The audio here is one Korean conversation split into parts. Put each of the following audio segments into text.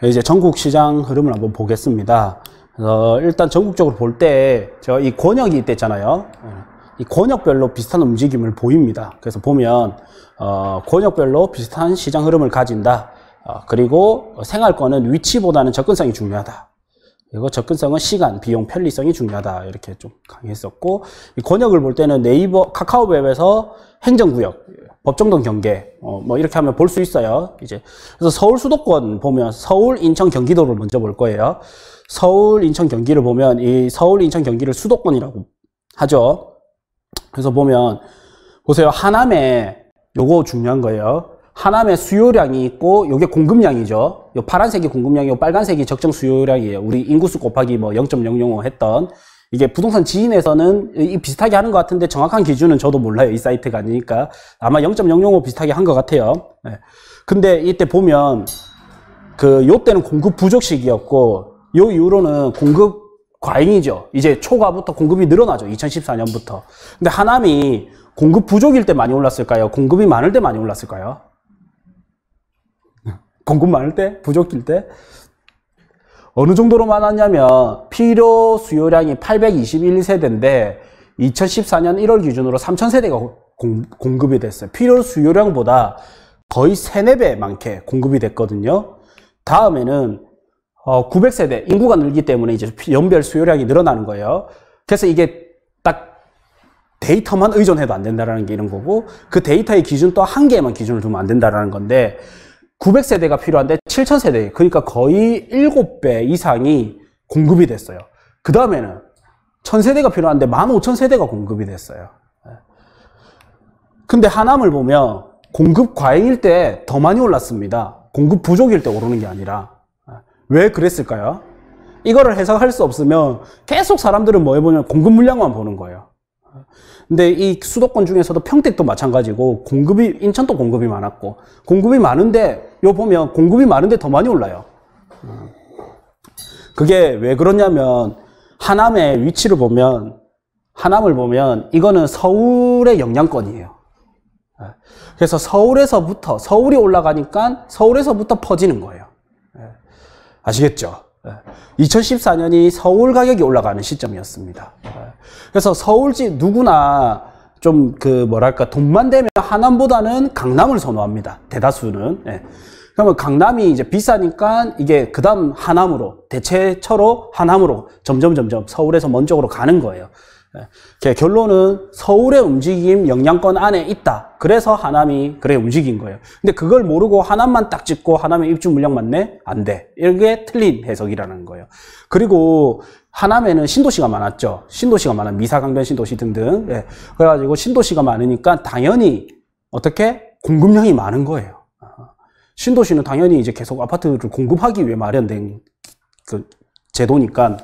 이제 전국 시장 흐름을 한번 보겠습니다. 그래서 일단 전국적으로 볼 때 제가 이 권역이 있댔잖아요. 이 권역별로 비슷한 움직임을 보입니다. 그래서 보면 권역별로 비슷한 시장 흐름을 가진다. 그리고 생활권은 위치보다는 접근성이 중요하다. 그리고 접근성은 시간, 비용, 편리성이 중요하다. 이렇게 좀 강했었고, 이 권역을 볼 때는 네이버, 카카오맵에서 행정구역, 법정동 경계, 뭐 이렇게 하면 볼 수 있어요. 이제 그래서 서울 수도권 보면 서울, 인천, 경기도를 먼저 볼 거예요. 서울, 인천, 경기를 보면 이 서울, 인천, 경기를 수도권이라고 하죠. 그래서 보면 보세요. 하남에 요거 중요한 거예요. 하남에 수요량이 있고 요게 공급량이죠. 요 파란색이 공급량이고 빨간색이 적정 수요량이에요. 우리 인구수 곱하기 뭐 0.005 했던 이게 부동산 지인에서는 비슷하게 하는 것 같은데 정확한 기준은 저도 몰라요. 이 사이트가 아니니까 아마 0.005 비슷하게 한 것 같아요. 네. 근데 이때 보면 요때는 공급 부족 시기였고 요 이후로는 공급 과잉이죠. 이제 초과부터 공급이 늘어나죠. 2014년부터. 근데 하남이 공급 부족일 때 많이 올랐을까요? 공급이 많을 때 많이 올랐을까요? 공급 많을 때? 부족일 때? 어느 정도로 많았냐면 필요 수요량이 821세대인데 2014년 1월 기준으로 3000세대가 공급이 됐어요. 필요 수요량보다 거의 3, 4배 많게 공급이 됐거든요. 다음에는 900세대, 인구가 늘기 때문에 이제 연별 수요량이 늘어나는 거예요. 그래서 이게 딱 데이터만 의존해도 안 된다는 게 이런 거고, 그 데이터의 기준 또 한 개만 기준을 두면 안 된다는 건데, 900세대가 필요한데 7000세대, 그러니까 거의 7배 이상이 공급이 됐어요. 그 다음에는 1000세대가 필요한데 15000세대가 공급이 됐어요. 근데 하남을 보면 공급 과잉일 때 더 많이 올랐습니다. 공급 부족일 때 오르는 게 아니라. 왜 그랬을까요? 이거를 해석할 수 없으면 계속 사람들은 뭐 해보면 공급 물량만 보는 거예요. 근데 이 수도권 중에서도 평택도 마찬가지고 인천도 공급이 많았고, 공급이 많은데, 요 보면 공급이 많은데 더 많이 올라요. 그게 왜 그러냐면, 하남의 위치를 보면, 하남을 보면, 이거는 서울의 영향권이에요. 그래서 서울이 올라가니까 서울에서부터 퍼지는 거예요. 아시겠죠? 2014년이 서울 가격이 올라가는 시점이었습니다. 그래서 서울지 누구나 좀 돈만 되면 하남보다는 강남을 선호합니다. 대다수는. 그러면 강남이 이제 비싸니까 이게 그 다음 하남으로, 대체처로 하남으로 점점 서울에서 먼 쪽으로 가는 거예요. 결론은 서울의 움직임 영향권 안에 있다. 그래서 하남이 그래 움직인 거예요. 근데 그걸 모르고 하남만 딱 찍고 하남에 입주 물량 많네? 안 돼. 이게 틀린 해석이라는 거예요. 그리고 하남에는 신도시가 많았죠. 신도시가 많아. 미사강변 신도시 등등. 그래가지고 신도시가 많으니까 당연히 어떻게? 공급량이 많은 거예요. 신도시는 당연히 이제 계속 아파트를 공급하기 위해 마련된 제도니까.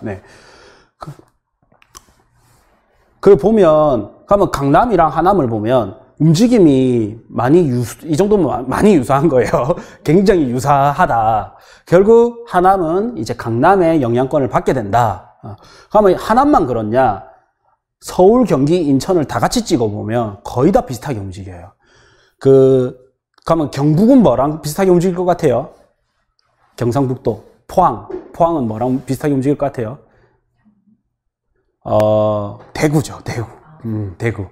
가면 강남이랑 하남을 보면 움직임이 이 정도면 많이 유사한 거예요. 굉장히 유사하다. 결국 하남은 이제 강남의 영향권을 받게 된다. 그러면 하남만 그렇냐? 서울, 경기, 인천을 다 같이 찍어보면 거의 다 비슷하게 움직여요. 그러면 경북은 뭐랑 비슷하게 움직일 것 같아요? 경상북도, 포항은 뭐랑 비슷하게 움직일 것 같아요? 대구죠, 대구.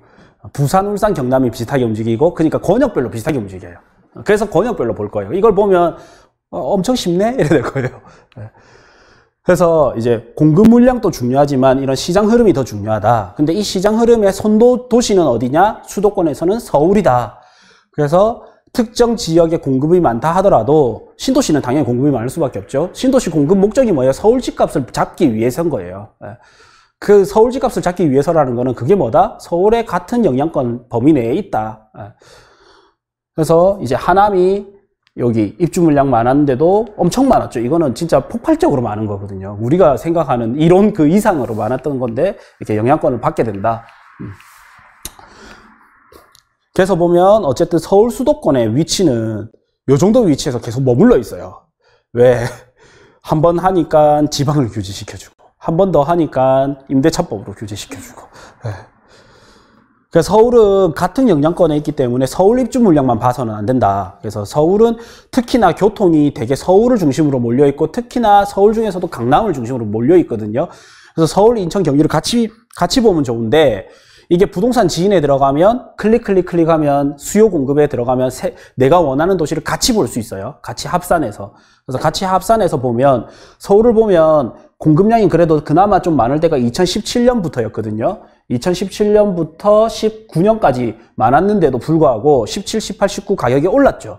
부산, 울산, 경남이 비슷하게 움직이고, 그러니까 권역별로 비슷하게 움직여요. 그래서 권역별로 볼 거예요. 이걸 보면, 엄청 쉽네? 이래 될 거예요. 그래서 이제 공급 물량도 중요하지만 이런 시장 흐름이 더 중요하다. 근데 이 시장 흐름의 선도 도시는 어디냐? 수도권에서는 서울이다. 그래서 특정 지역에 공급이 많다 하더라도 신도시는 당연히 공급이 많을 수밖에 없죠. 신도시 공급 목적이 뭐예요? 서울 집값을 잡기 위해서인 거예요. 그 서울 집값을 잡기 위해서라는 거는 그게 뭐다? 서울의 같은 영향권 범위 내에 있다. 그래서 이제 하남이 여기 입주 물량 많았는데도 엄청 많았죠. 이거는 진짜 폭발적으로 많은 거거든요. 우리가 생각하는 이론 그 이상으로 많았던 건데 이렇게 영향권을 받게 된다. 그래서 보면 어쨌든 서울 수도권의 위치는 요 정도 위치에서 계속 머물러 있어요. 왜? 한 번 하니까 지방을 규제시켜주고 한 번 더 하니까 임대차법으로 규제시켜주고. 그래서 서울은 같은 영향권에 있기 때문에 서울 입주 물량만 봐서는 안 된다. 그래서 서울은 특히나 교통이 되게 서울을 중심으로 몰려 있고, 특히나 서울 중에서도 강남을 중심으로 몰려 있거든요. 그래서 서울, 인천, 경기를 같이 보면 좋은데, 이게 부동산 지인에 들어가면 클릭하면 수요 공급에 들어가면 내가 원하는 도시를 같이 볼 수 있어요. 같이 합산해서. 그래서 같이 합산해서 보면 서울을 보면 공급량이 그래도 그나마 좀 많을 때가 2017년부터였거든요. 2017년부터 19년까지 많았는데도 불구하고 17, 18, 19 가격이 올랐죠.